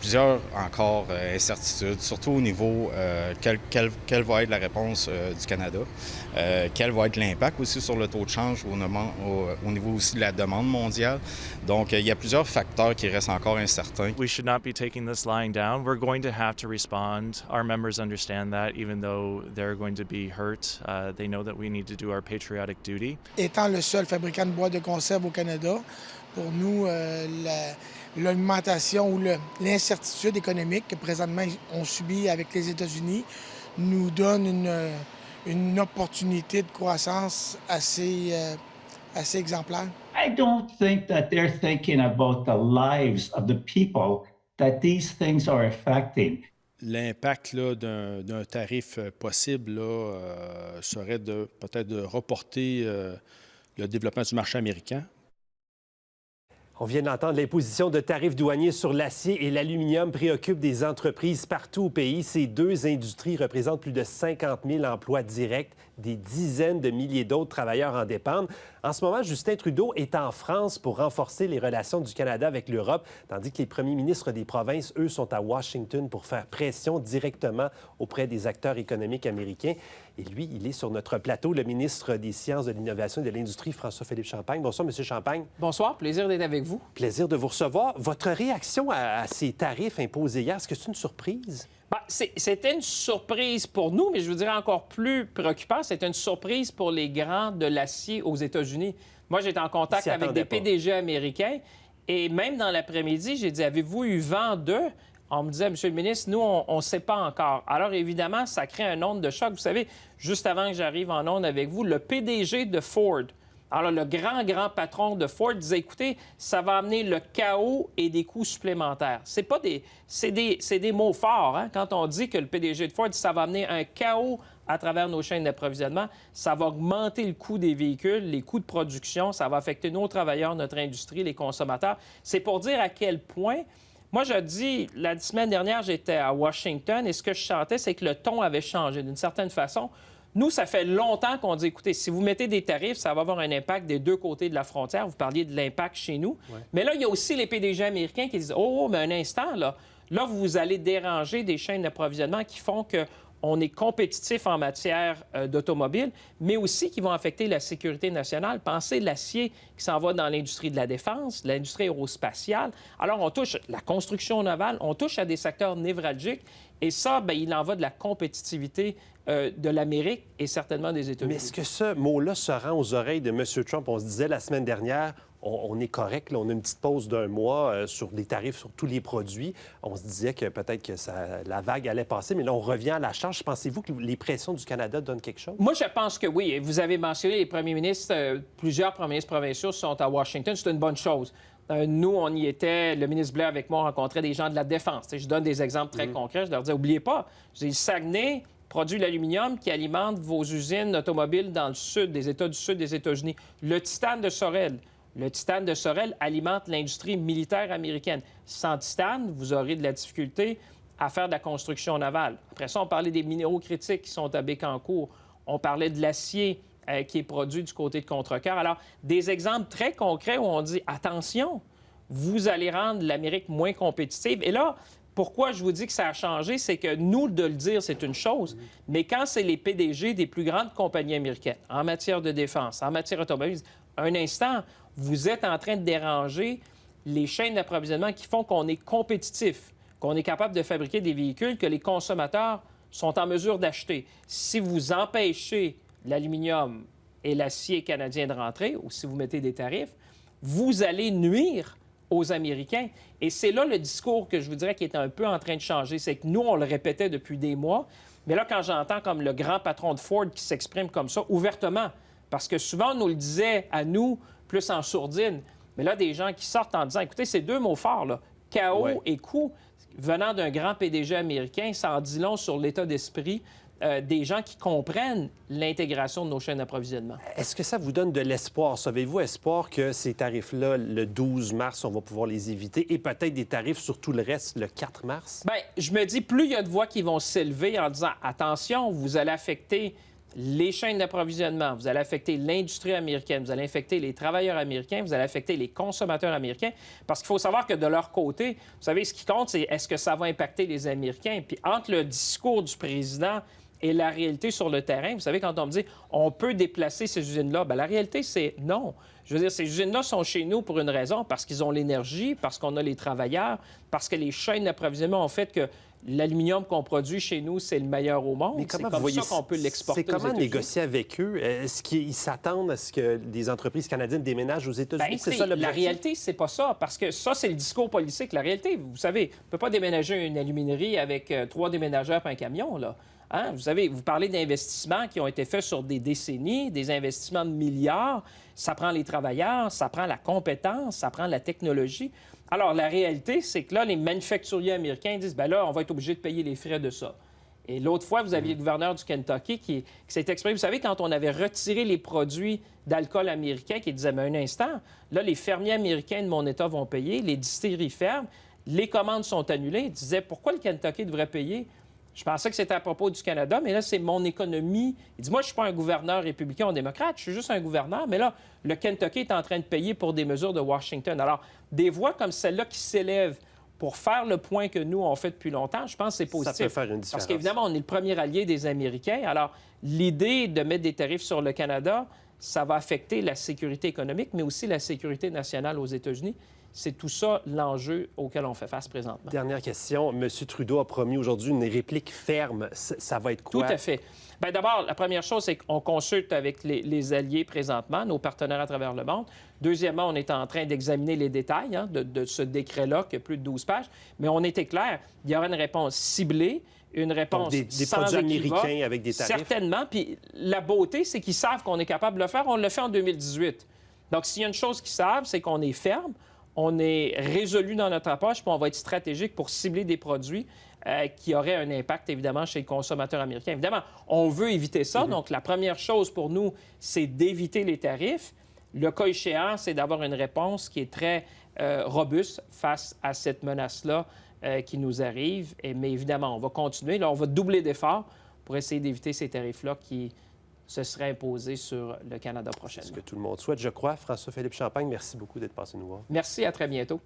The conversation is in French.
plusieurs encore incertitudes, surtout au niveau quelle va être la réponse du Canada, quel va être l'impact aussi sur le taux de change au niveau aussi de la demande mondiale. Donc, il y a plusieurs facteurs qui restent encore incertains. We should not be taking this lying down. We're going to have to respond. Our members understand that, even though they're going to be hurt. They know that we need to do our patriotic duty. Étant le seul fabricant de boîtes de conserve au Canada, pour nous, l'augmentation ou l'incertitude économique que présentement on subit avec les États-Unis nous donne une opportunité de croissance assez exemplaire. I don't think that they're thinking about the lives of the people that these things are affecting. L'impact d'un tarif possible serait peut-être de reporter le développement du marché américain. On vient d'entendre l'imposition de tarifs douaniers sur l'acier et l'aluminium préoccupe des entreprises partout au pays. Ces deux industries représentent plus de 50 000 emplois directs. Des dizaines de milliers d'autres travailleurs en dépendent. En ce moment, Justin Trudeau est en France pour renforcer les relations du Canada avec l'Europe, tandis que les premiers ministres des provinces, eux, sont à Washington pour faire pression directement auprès des acteurs économiques américains. Et lui, il est sur notre plateau, le ministre des Sciences, de l'Innovation et de l'Industrie, François-Philippe Champagne. Bonsoir, M. Champagne. Bonsoir, plaisir d'être avec vous. Plaisir de vous recevoir. Votre réaction à ces tarifs imposés hier, est-ce que c'est une surprise? Ben, c'était une surprise pour nous, mais je vous dirais encore plus préoccupant, c'était une surprise pour les grands de l'acier aux États-Unis. Moi, j'étais en contact avec des PDG américains et même dans l'après-midi, j'ai dit, avez-vous eu vent d'eux? On me disait, Monsieur le ministre, nous, on ne sait pas encore. Alors, évidemment, ça crée un onde de choc. Vous savez, juste avant que j'arrive en onde avec vous, le PDG de Ford, alors le grand patron de Ford disait, écoutez, ça va amener le chaos et des coûts supplémentaires. C'est des mots forts, hein? Quand on dit que le PDG de Ford dit ça va amener un chaos à travers nos chaînes d'approvisionnement, ça va augmenter le coût des véhicules, les coûts de production, ça va affecter nos travailleurs, notre industrie, les consommateurs. C'est pour dire à quel point... Moi, je dis, la semaine dernière, j'étais à Washington et ce que je sentais, c'est que le ton avait changé d'une certaine façon. Nous, ça fait longtemps qu'on dit, écoutez, si vous mettez des tarifs, ça va avoir un impact des deux côtés de la frontière. Vous parliez de l'impact chez nous. Ouais. Mais là, il y a aussi les PDG américains qui disent, oh, mais un instant, là, vous allez déranger des chaînes d'approvisionnement qui font qu'on est compétitif en matière d'automobile, mais aussi qui vont affecter la sécurité nationale. Pensez l'acier qui s'en va dans l'industrie de la défense, l'industrie aérospatiale. Alors, on touche la construction navale, on touche à des secteurs névralgiques. Et ça, bien, il en va de la compétitivité de l'Amérique et certainement des États-Unis. Mais est-ce que ce mot-là se rend aux oreilles de M. Trump? On se disait la semaine dernière, on est correct, là, on a une petite pause d'un mois sur les tarifs sur tous les produits. On se disait que peut-être que la vague allait passer, mais là, on revient à la charge. Pensez-vous que les pressions du Canada donnent quelque chose? Moi, je pense que oui. Vous avez mentionné les premiers ministres, plusieurs premiers ministres provinciaux sont à Washington. C'est une bonne chose. Nous, on y était, le ministre Blair avec moi, on rencontrait des gens de la défense. Je donne des exemples très concrets. Je leur disais, n'oubliez pas, Saguenay produit l'aluminium qui alimente vos usines automobiles dans le sud, des États du sud des États-Unis. Le titane de Sorel alimente l'industrie militaire américaine. Sans titane, vous aurez de la difficulté à faire de la construction navale. Après ça, on parlait des minéraux critiques qui sont à Bécancour. On parlait de l'acier qui est produit du côté de Contrecoeur. Alors, des exemples très concrets où on dit, attention, vous allez rendre l'Amérique moins compétitive. Et là, pourquoi je vous dis que ça a changé, c'est que nous, de le dire, c'est une chose, mais quand c'est les PDG des plus grandes compagnies américaines, en matière de défense, en matière automobile, un instant, vous êtes en train de déranger les chaînes d'approvisionnement qui font qu'on est compétitif, qu'on est capable de fabriquer des véhicules que les consommateurs sont en mesure d'acheter. Si vous empêchez l'aluminium et l'acier canadien de rentrer, ou si vous mettez des tarifs, vous allez nuire aux Américains. Et c'est là le discours que je vous dirais qui est un peu en train de changer. C'est que nous, on le répétait depuis des mois, mais là, quand j'entends comme le grand patron de Ford qui s'exprime comme ça, ouvertement, parce que souvent, on nous le disait à nous, plus en sourdine, mais là, des gens qui sortent en disant, écoutez, c'est deux mots forts, là, chaos et coût, venant d'un grand PDG américain, ça en dit long sur l'état d'esprit des gens qui comprennent l'intégration de nos chaînes d'approvisionnement. Est-ce que ça vous donne de l'espoir? Savez-vous espoir que ces tarifs-là, le 12 mars, on va pouvoir les éviter et peut-être des tarifs sur tout le reste le 4 mars? Bien, je me dis, plus il y a de voix qui vont s'élever en disant, attention, vous allez affecter les chaînes d'approvisionnement, vous allez affecter l'industrie américaine, vous allez affecter les travailleurs américains, vous allez affecter les consommateurs américains, parce qu'il faut savoir que de leur côté, vous savez, ce qui compte, c'est est-ce que ça va impacter les Américains? Puis entre le discours du président et la réalité sur le terrain, vous savez, quand on me dit on peut déplacer ces usines-là, bien, la réalité, c'est non. Je veux dire, ces usines-là sont chez nous pour une raison, parce qu'ils ont l'énergie, parce qu'on a les travailleurs, parce que les chaînes d'approvisionnement ont fait que l'aluminium qu'on produit chez nous, c'est le meilleur au monde. C'est comme ça qu'on peut l'exporter aux États-Unis. C'est comment négocier avec eux? Est-ce qu'ils s'attendent à ce que des entreprises canadiennes déménagent aux États-Unis? Bien, c'est ça l'objectif? La réalité, c'est pas ça, parce que ça, c'est le discours politique. La réalité, vous savez, on ne peut pas déménager une aluminerie avec 3 déménageurs et un camion, là. Hein? Vous savez, vous parlez d'investissements qui ont été faits sur des décennies, des investissements de milliards. Ça prend les travailleurs, ça prend la compétence, ça prend la technologie. Alors, la réalité, c'est que là, les manufacturiers américains disent, bien là, on va être obligé de payer les frais de ça. Et l'autre fois, vous aviez le gouverneur du Kentucky qui s'est exprimé. Vous savez, quand on avait retiré les produits d'alcool américains, qui disait, mais un instant, là, les fermiers américains de mon État vont payer, les distilleries ferment, les commandes sont annulées. Il disait, pourquoi le Kentucky devrait payer? Je pensais que c'était à propos du Canada, mais là, c'est mon économie. Il dit, moi, je ne suis pas un gouverneur républicain ou démocrate, je suis juste un gouverneur, mais là, le Kentucky est en train de payer pour des mesures de Washington. Alors, des voix comme celle-là qui s'élèvent pour faire le point que nous, on fait depuis longtemps, je pense que c'est positif. Ça peut faire une différence. Parce qu'évidemment, on est le premier allié des Américains. Alors, l'idée de mettre des tarifs sur le Canada, ça va affecter la sécurité économique, mais aussi la sécurité nationale aux États-Unis. C'est tout ça l'enjeu auquel on fait face présentement. Dernière question. M. Trudeau a promis aujourd'hui une réplique ferme. Ça va être quoi? Tout à fait. Bien, d'abord, la première chose, c'est qu'on consulte avec les alliés présentement, nos partenaires à travers le monde. Deuxièmement, on est en train d'examiner les détails de ce décret-là, qui a plus de 12 pages. Mais on était clair, il y aura une réponse ciblée, une réponse des sans produits équivoque, américains avec des tarifs. Certainement. Puis la beauté, c'est qu'ils savent qu'on est capable de le faire. On le fait en 2018. Donc, s'il y a une chose qu'ils savent, c'est qu'on est ferme, on est résolu dans notre approche, puis on va être stratégique pour cibler des produits qui auraient un impact, évidemment, chez le consommateur américain. Évidemment, on veut éviter ça. Donc, la première chose pour nous, c'est d'éviter les tarifs. Le cas échéant, c'est d'avoir une réponse qui est très robuste face à cette menace-là qui nous arrive. Mais évidemment, on va continuer. Là, on va doubler d'efforts pour essayer d'éviter ces tarifs-là qui se seraient imposés sur le Canada prochainement. C'est ce que tout le monde souhaite, je crois. François-Philippe Champagne, merci beaucoup d'être passé nous voir. Merci, à très bientôt.